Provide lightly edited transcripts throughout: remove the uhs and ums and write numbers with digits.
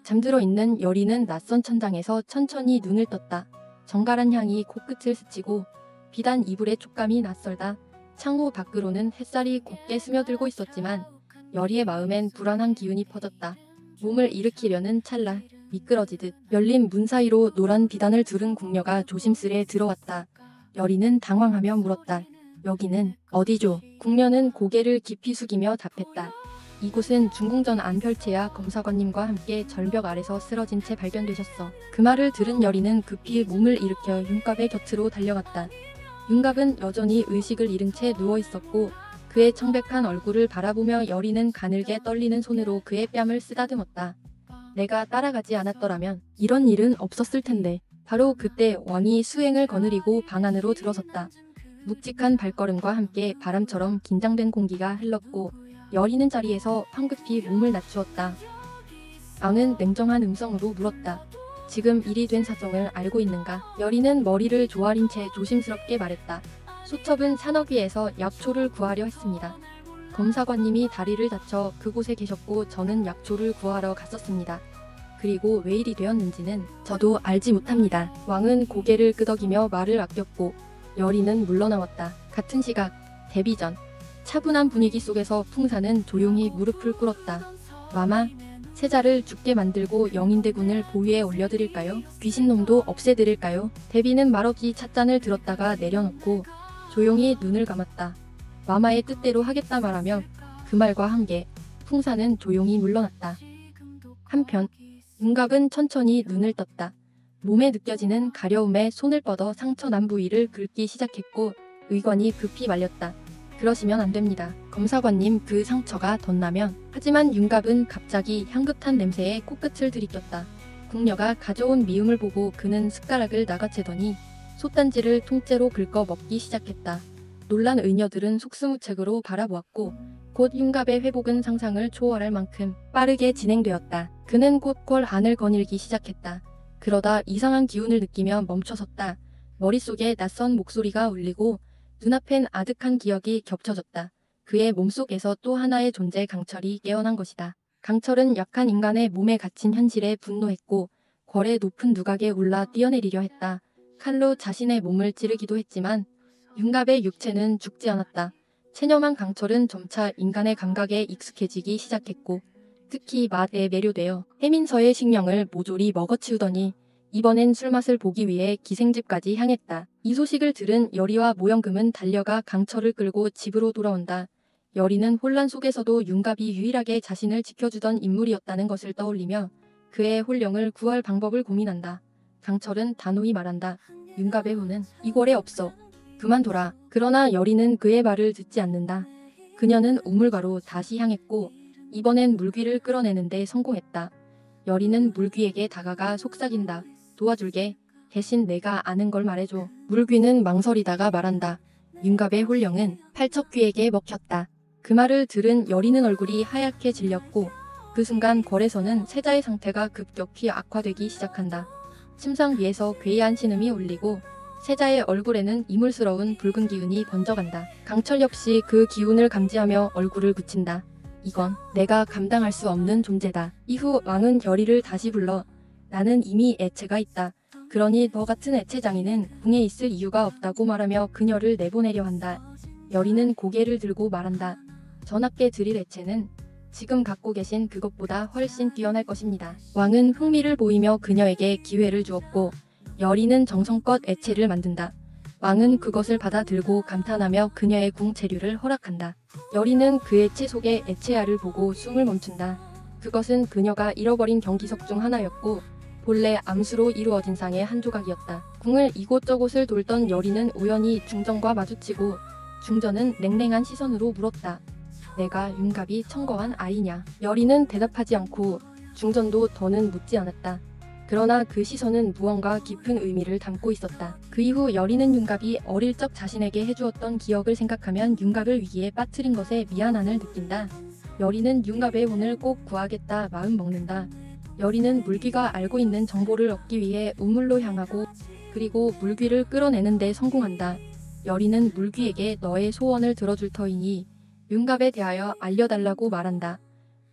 잠들어 있는 여리는 낯선 천장에서 천천히 눈을 떴다. 정갈한 향이 코끝을 스치고 비단 이불의 촉감이 낯설다. 창호 밖으로는 햇살이 곱게 스며들고 있었지만 여리의 마음엔 불안한 기운이 퍼졌다. 몸을 일으키려는 찰나 미끄러지듯 열린 문 사이로 노란 비단을 두른 궁녀가 조심스레 들어왔다. 여리는 당황하며 물었다. 여기는 어디죠? 궁녀는 고개를 깊이 숙이며 답했다. 이곳은 중궁전 안별채야 검사관님과 함께 절벽 아래서 쓰러진 채 발견되셨어. 그 말을 들은 여리는 급히 몸을 일으켜 윤갑의 곁으로 달려갔다. 윤갑은 여전히 의식을 잃은 채 누워있었고 그의 청백한 얼굴을 바라보며 여리는 가늘게 떨리는 손으로 그의 뺨을 쓰다듬었다. 내가 따라가지 않았더라면 이런 일은 없었을 텐데. 바로 그때 왕이 수행을 거느리고 방 안으로 들어섰다. 묵직한 발걸음과 함께 바람처럼 긴장된 공기가 흘렀고 여리는 자리에서 황급히 몸을 낮추었다. 왕은 냉정한 음성으로 물었다. 지금 일이 된 사정을 알고 있는가? 여리는 머리를 조아린 채 조심스럽게 말했다. 소첩은 산업위에서 약초를 구하려 했습니다. 검사관님이 다리를 다쳐 그곳에 계셨고 저는 약초를 구하러 갔었습니다. 그리고 왜 일이 되었는지는 저도 알지 못합니다. 왕은 고개를 끄덕이며 말을 아꼈고 여리는 물러나왔다. 같은 시각 데뷔 전 차분한 분위기 속에서 풍사는 조용히 무릎을 꿇었다. 마마, 세자를 죽게 만들고 영인대군을 보위에 올려드릴까요? 귀신놈도 없애드릴까요? 데뷔는 말없이 찻잔을 들었다가 내려놓고 조용히 눈을 감았다. 마마의 뜻대로 하겠다 말하며 그 말과 함께 풍사는 조용히 물러났다. 한편 윤갑은 천천히 눈을 떴다. 몸에 느껴지는 가려움에 손을 뻗어 상처 난 부위를 긁기 시작했고 의관이 급히 말렸다. 그러시면 안 됩니다. 검사관님, 그 상처가 덧나면. 하지만 윤갑은 갑자기 향긋한 냄새에 코끝을 들이켰다. 궁녀가 가져온 미음을 보고 그는 숟가락을 나가채더니 솥단지를 통째로 긁어 먹기 시작했다. 놀란 의녀들은 속수무책으로 바라보았고 곧 윤갑의 회복은 상상을 초월할 만큼 빠르게 진행되었다. 그는 곧 꼴 안을 거닐기 시작했다. 그러다 이상한 기운을 느끼며 멈춰섰다. 머릿속에 낯선 목소리가 울리고 눈앞엔 아득한 기억이 겹쳐졌다. 그의 몸속에서 또 하나의 존재 강철이 깨어난 것이다. 강철은 약한 인간의 몸에 갇힌 현실에 분노했고 궐의 높은 누각에 올라 뛰어내리려 했다. 칼로 자신의 몸을 찌르기도 했지만 윤갑의 육체는 죽지 않았다. 체념한 강철은 점차 인간의 감각에 익숙해지기 시작했고 특히 맛에 매료되어 해민서의 식령을 모조리 먹어치우더니 이번엔 술맛을 보기 위해 기생집까지 향했다. 이 소식을 들은 여리와 모영금은 달려가 강철을 끌고 집으로 돌아온다. 여리는 혼란 속에서도 윤갑이 유일하게 자신을 지켜주던 인물이었다는 것을 떠올리며 그의 혼령을 구할 방법을 고민한다. 강철은 단호히 말한다. 윤갑의 혼은 이 궐에 없어. 그만둬라. 그러나 여리는 그의 말을 듣지 않는다. 그녀는 우물가로 다시 향했고 이번엔 물귀를 끌어내는데 성공했다. 여리는 물귀에게 다가가 속삭인다. 도와줄게. 대신 내가 아는 걸 말해줘. 물귀는 망설이다가 말한다. 윤갑의 혼령은 팔척귀에게 먹혔다. 그 말을 들은 여리는 얼굴이 하얗게 질렸고 그 순간 궐에서는 세자의 상태가 급격히 악화되기 시작한다. 침상 위에서 괴이한 신음이 울리고 세자의 얼굴에는 이물스러운 붉은 기운이 번져간다. 강철 역시 그 기운을 감지하며 얼굴을 굳힌다. 이건 내가 감당할 수 없는 존재다. 이후 왕은 여리를 다시 불러 나는 이미 애체가 있다. 그러니 너 같은 애체장이는 궁에 있을 이유가 없다고 말하며 그녀를 내보내려 한다. 여리는 고개를 들고 말한다. 전하께 드릴 애체는 지금 갖고 계신 그것보다 훨씬 뛰어날 것입니다. 왕은 흥미를 보이며 그녀에게 기회를 주었고 여리는 정성껏 애체를 만든다. 왕은 그것을 받아들고 감탄하며 그녀의 궁 체류를 허락한다. 여리는 그 애체 속의 애체알을 보고 숨을 멈춘다. 그것은 그녀가 잃어버린 경기석 중 하나였고 본래 암수로 이루어진 상의 한 조각이었다. 궁을 이곳저곳을 돌던 여리는 우연히 중전과 마주치고 중전은 냉랭한 시선으로 물었다. 내가 윤갑이 청거한 아이냐? 여리는 대답하지 않고 중전도 더는 묻지 않았다. 그러나 그 시선은 무언가 깊은 의미를 담고 있었다. 그 이후 여리는 윤갑이 어릴 적 자신에게 해주었던 기억을 생각하면 윤갑을 위기에 빠뜨린 것에 미안함을 느낀다. 여리는 윤갑의 혼을 꼭 구하겠다 마음 먹는다. 여리는 물귀가 알고 있는 정보를 얻기 위해 우물로 향하고 그리고 물귀를 끌어내는 데 성공한다. 여리는 물귀에게 너의 소원을 들어줄 터이니 윤갑에 대하여 알려달라고 말한다.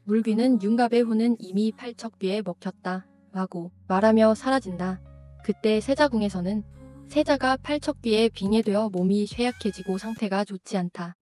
물귀는 윤갑의 혼은 이미 팔척귀에 먹혔다. 라고 말하며 사라진다. 그때 세자궁에서는 세자가 팔척귀에 빙의되어 몸이 쇠약해지고 상태가 좋지 않다.